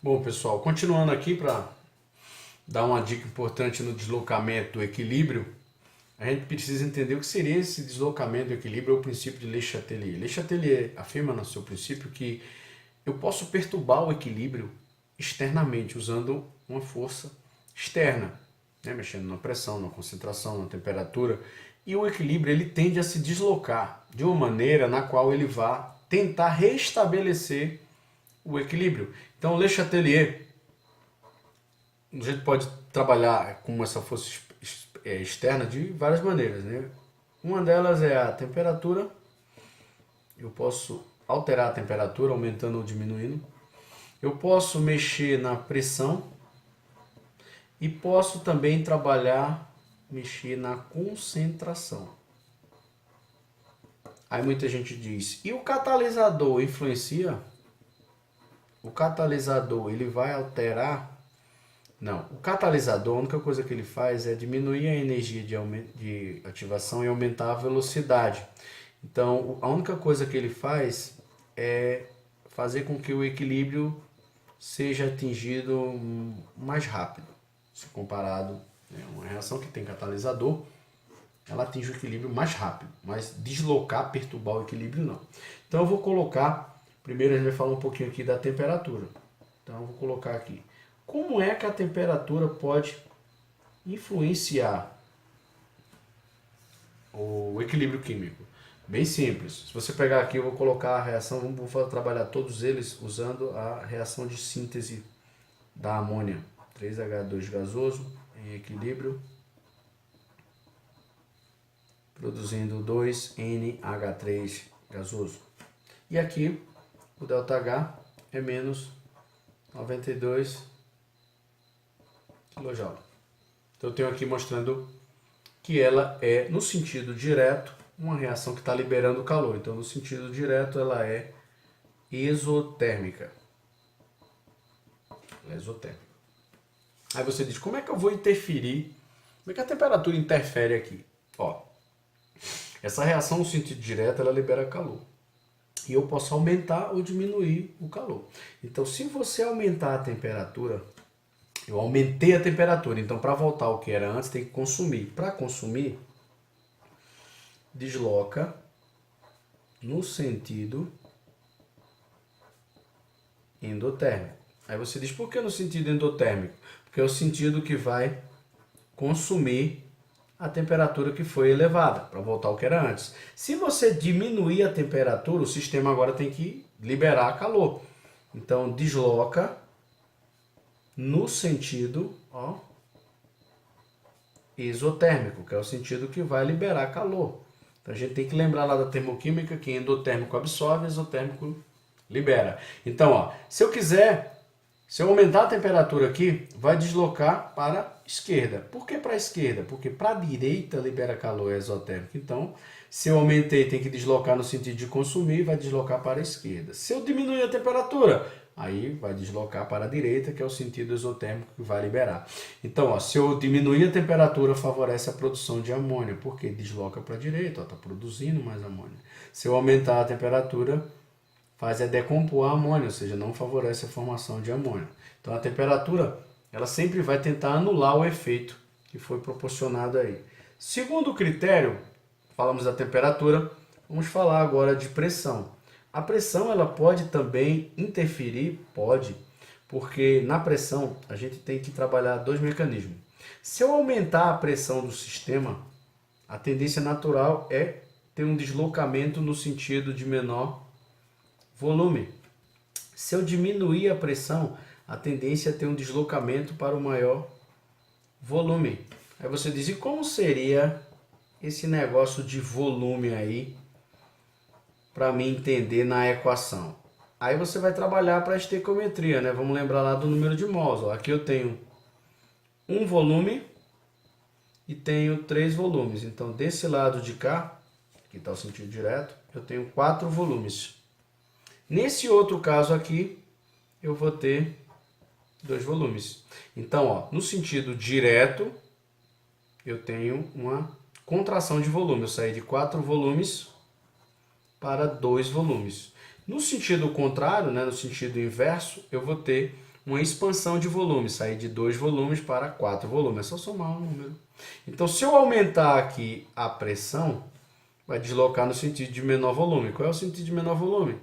Bom, pessoal, continuando aqui para dar uma dica importante no deslocamento do equilíbrio, a gente precisa entender o que seria esse deslocamento do equilíbrio ou o princípio de Le Chatelier. Le Chatelier afirma no seu princípio que eu posso perturbar o equilíbrio externamente, usando uma força externa, né? Mexendo na pressão, na concentração, na temperatura. E o equilíbrio ele tende a se deslocar de uma maneira na qual ele vai tentar restabelecer o equilíbrio. Então, Le Chatelier, a gente pode trabalhar com essa força externa de várias maneiras, né? Uma delas é a temperatura. Eu posso alterar a temperatura, aumentando ou diminuindo. Eu posso mexer na pressão e posso também mexer na concentração. Aí muita gente diz, e o catalisador influencia? O catalisador, ele vai alterar? Não, o catalisador, a única coisa que ele faz é diminuir a energia de ativação e aumentar a velocidade. Então, a única coisa que ele faz é fazer com que o equilíbrio seja atingido mais rápido, se comparado, né, uma reação que tem catalisador, ela atinge o equilíbrio mais rápido, mas deslocar, perturbar o equilíbrio não. Então eu vou colocar, primeiro a gente vai falar um pouquinho aqui da temperatura. Então eu vou colocar aqui, como é que a temperatura pode influenciar o equilíbrio químico? Bem simples. Se você pegar aqui, eu vou colocar a reação, vou trabalhar todos eles usando a reação de síntese da amônia. 3H2 gasoso em equilíbrio, produzindo 2NH3 gasoso. E aqui, o ΔH é menos 92 kJ. Então eu tenho aqui mostrando que ela é, no sentido direto, uma reação que está liberando calor. Então, no sentido direto, ela é exotérmica. Ela é exotérmica. Aí você diz, como é que eu vou interferir? Como é que a temperatura interfere aqui? Ó, essa reação no sentido direto, ela libera calor. E eu posso aumentar ou diminuir o calor. Então, se você aumentar a temperatura, eu aumentei a temperatura. Então, para voltar ao que era antes, tem que consumir. Para consumir, desloca no sentido endotérmico. Aí você diz, por que no sentido endotérmico? Porque é o sentido que vai consumir a temperatura que foi elevada, para voltar ao que era antes. Se você diminuir a temperatura, o sistema agora tem que liberar calor. Então, desloca no sentido exotérmico, que é o sentido que vai liberar calor. Então, a gente tem que lembrar lá da termoquímica que endotérmico absorve, exotérmico libera. Então, se eu aumentar a temperatura aqui, vai deslocar para a esquerda. Por que para a esquerda? Porque para a direita libera calor, é exotérmico. Então, se eu aumentei, tem que deslocar no sentido de consumir, vai deslocar para a esquerda. Se eu diminuir a temperatura, aí vai deslocar para a direita, que é o sentido exotérmico que vai liberar. Então, se eu diminuir a temperatura, favorece a produção de amônia, porque desloca para a direita, está produzindo mais amônia. Se eu aumentar a temperatura, faz decompor a amônia, ou seja, não favorece a formação de amônia. Então a temperatura, ela sempre vai tentar anular o efeito que foi proporcionado aí. Segundo critério, falamos da temperatura, vamos falar agora de pressão. A pressão, ela pode também interferir, porque na pressão a gente tem que trabalhar dois mecanismos. Se eu aumentar a pressão do sistema, a tendência natural é ter um deslocamento no sentido de menor volume. Se eu diminuir a pressão, a tendência é ter um deslocamento para o maior volume. Aí você diz, e como seria esse negócio de volume aí, para mim entender na equação? Aí você vai trabalhar para a estequiometria, né? Vamos lembrar lá do número de mols. Aqui eu tenho um volume e tenho 3 volumes. Então, desse lado de cá, que está o sentido direto, eu tenho 4 volumes. Nesse outro caso aqui, eu vou ter 2 volumes. Então, no sentido direto, eu tenho uma contração de volume. Eu saí de 4 volumes para 2 volumes. No sentido contrário, né, no sentido inverso, eu vou ter uma expansão de volume. Sair de 2 volumes para 4 volumes. É só somar o número. Então, se eu aumentar aqui a pressão, vai deslocar no sentido de menor volume. Qual é o sentido de menor volume?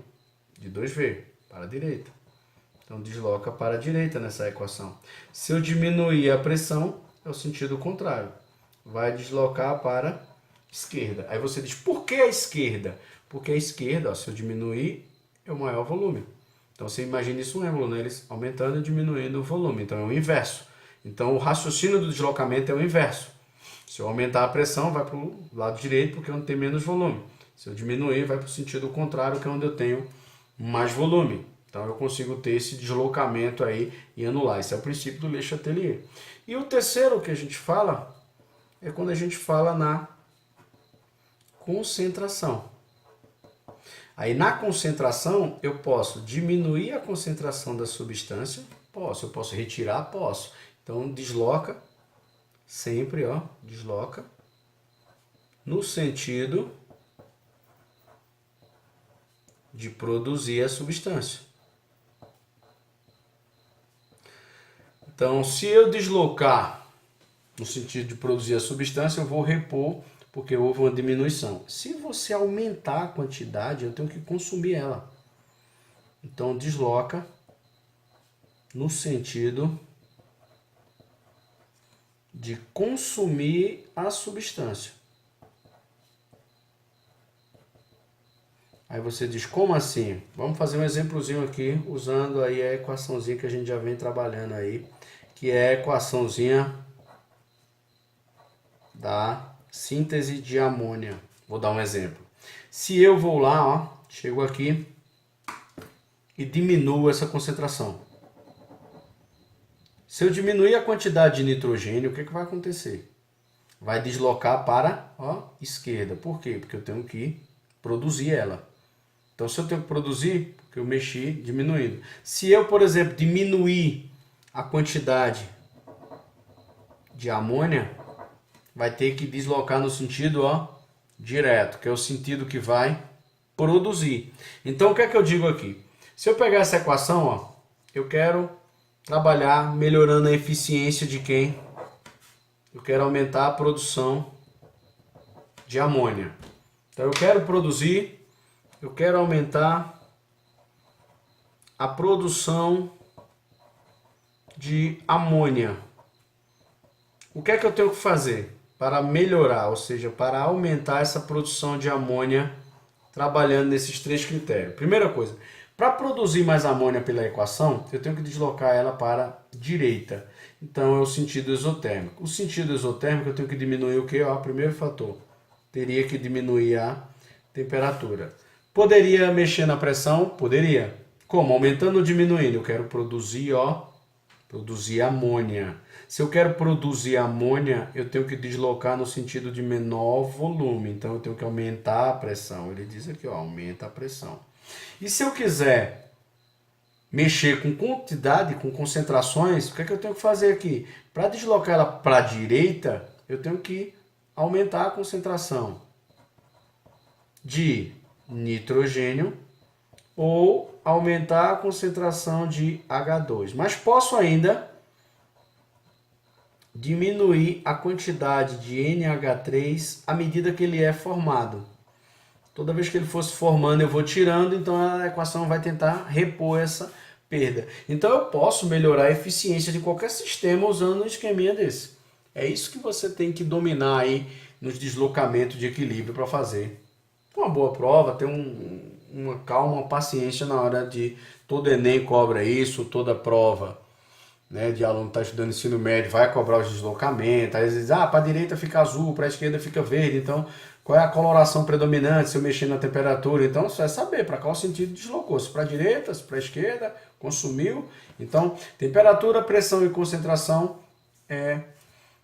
De 2V, para a direita. Então, desloca para a direita nessa equação. Se eu diminuir a pressão, é o sentido contrário. Vai deslocar para a esquerda. Aí você diz, por que a esquerda? Porque a esquerda, ó, se eu diminuir, é o maior volume. Então, você imagina isso um êmbolo, né? Eles aumentando e diminuindo o volume. Então, é o inverso. Então, o raciocínio do deslocamento é o inverso. Se eu aumentar a pressão, vai para o lado direito, porque é onde tem menos volume. Se eu diminuir, vai para o sentido contrário, que é onde eu tenho mais volume. Então, eu consigo ter esse deslocamento aí e anular. Esse é o princípio do Le Chatelier. E o terceiro que a gente fala é quando a gente fala na concentração. Aí, na concentração, eu posso diminuir a concentração da substância. Eu posso retirar? Posso. Então, desloca, sempre, ó, desloca, no sentido de produzir a substância. Então, se eu deslocar no sentido de produzir a substância, eu vou repor, porque houve uma diminuição. Se você aumentar a quantidade, eu tenho que consumir ela. Então, desloca no sentido de consumir a substância. Aí você diz, como assim? Vamos fazer um exemplozinho aqui, usando aí a equaçãozinha que a gente já vem trabalhando aí, que é a equaçãozinha da síntese de amônia. Vou dar um exemplo. Se eu vou lá, ó, chego aqui e diminuo essa concentração. Se eu diminuir a quantidade de nitrogênio, o que vai acontecer? Vai deslocar para a esquerda. Por quê? Porque eu tenho que produzir ela. Então, se eu tenho que produzir, porque eu mexi diminuindo. Se eu, por exemplo, diminuir a quantidade de amônia, vai ter que deslocar no sentido, ó, direto, que é o sentido que vai produzir. Então, o que é que eu digo aqui? Se eu pegar essa equação, ó, eu quero trabalhar melhorando a eficiência de quem? Eu quero aumentar a produção de amônia. Então, eu quero aumentar a produção de amônia. O que é que eu tenho que fazer para melhorar, ou seja, para aumentar essa produção de amônia trabalhando nesses 3 critérios? Primeira coisa, para produzir mais amônia pela equação, eu tenho que deslocar ela para a direita. Então, é o sentido exotérmico. O sentido exotérmico, eu tenho que diminuir o quê? Ó, primeiro fator. Teria que diminuir a temperatura. Poderia mexer na pressão? Poderia. Como? Aumentando ou diminuindo? Eu quero produzir, ó, produzir amônia. Se eu quero produzir amônia, eu tenho que deslocar no sentido de menor volume. Então, eu tenho que aumentar a pressão. Ele diz aqui, ó, aumenta a pressão. E se eu quiser mexer com quantidade, com concentrações, o que é que eu tenho que fazer aqui? Para deslocar ela para a direita, eu tenho que aumentar a concentração de nitrogênio ou aumentar a concentração de H2. Mas posso ainda diminuir a quantidade de NH3 à medida que ele é formado. Toda vez que ele fosse formando, eu vou tirando, então a equação vai tentar repor essa perda. Então eu posso melhorar a eficiência de qualquer sistema usando um esqueminha desse. É isso que você tem que dominar aí nos deslocamentos de equilíbrio para fazer uma boa prova, ter uma calma, uma paciência na hora de... Todo Enem cobra isso, toda prova, né, de aluno que está estudando ensino médio vai cobrar os deslocamentos. Às vezes, para a direita fica azul, para a esquerda fica verde. Então, qual é a coloração predominante se eu mexer na temperatura? Então, você vai saber para qual sentido deslocou. Se para a direita, se para a esquerda, consumiu. Então, temperatura, pressão e concentração é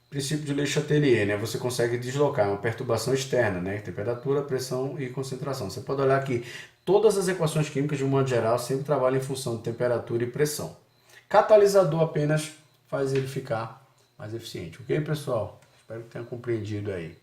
princípio de Le Chatelier, né? Você consegue deslocar, é uma perturbação externa, né? Temperatura, pressão e concentração. Você pode olhar aqui, todas as equações químicas, de um modo geral, sempre trabalham em função de temperatura e pressão. Catalisador apenas faz ele ficar mais eficiente. Ok, pessoal? Espero que tenha compreendido aí.